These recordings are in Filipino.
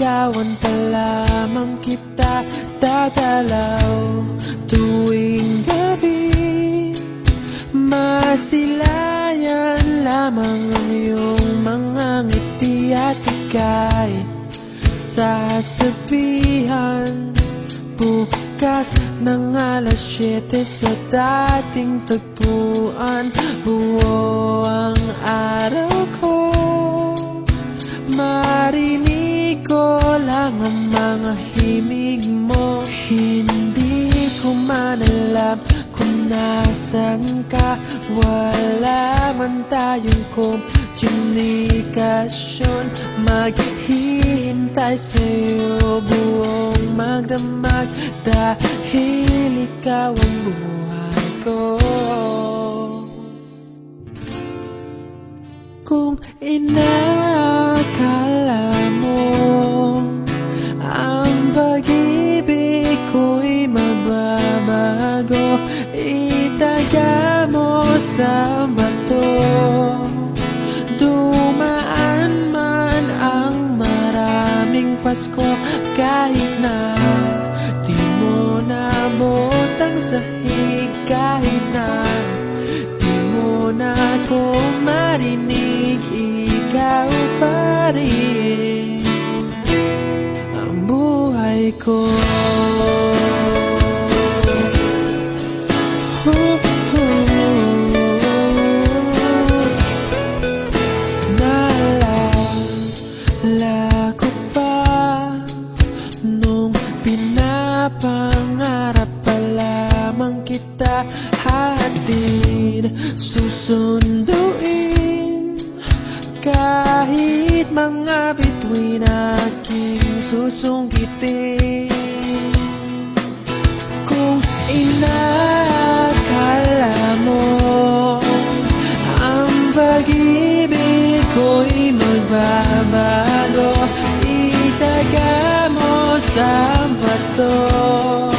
Liligawan pa lamang kita dadalaw tuwing gabi. Masilayan lamang ang iyong mga ngiti at ika'y sasabihan bukas ng alas 7 sa dating tagpuan. Buo ang araw ko, marinig ko lang ang mga himig mo. Hindi ko man alam kung nasan ka, wala man tayong komunikasyon. Maghihintay sa'yo buong magdamag dahil ikaw ang buhay ko. Kung inakala mo ang pag-ibig ko'y mababago, itaga mo sa bato. Dumaan man ang maraming Pasko, kahit na di mo naabot ang sahig, kahit na di mo na ako marinig, ikaw pa rin ang buhay ko. Naalala ko pa nung pinapangarap pa lamang kita, hatid susunduin kahit mga bituin aking susungkitin. Kung inakala mo ang pag-ibig ko'y magbabago, itaga mo sa bato.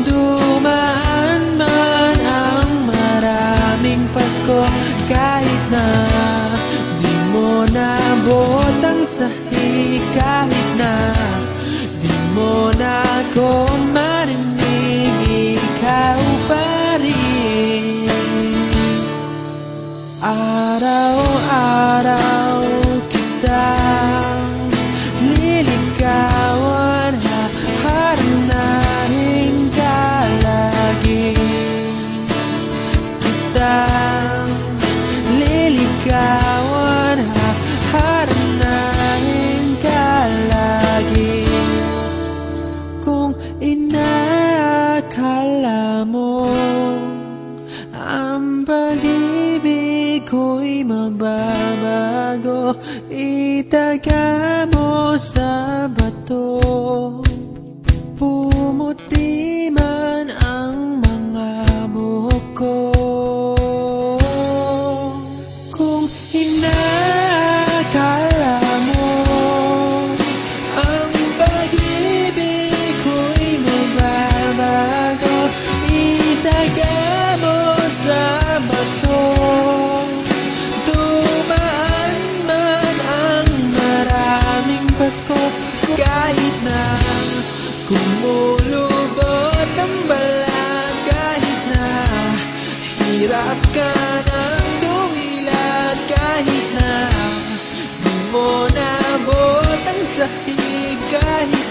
Dumaan man ang maraming Pasko, kahit na di mo naabot ang sahig, kahit na di mo na ako marinig, ikaw pa rin. Araw-araw kitang liligawan, haharanahin ka lagi. Kitang liligawan, haharanahin ka lagi. Kung inakala mo ang pag-ibig ko'y magbabago, itaga mo sa bato. Pumuti man ang mga buhok ko. Kung inakala mo ang pag-ibig ko'y magbabago, itaga mo sa bato. Dumaan man ang maraming Pasko, kahit na kumulubot ang balat, kahit na hirap ka ng dumilat, kahit na di mo naabot ang sahig, kahit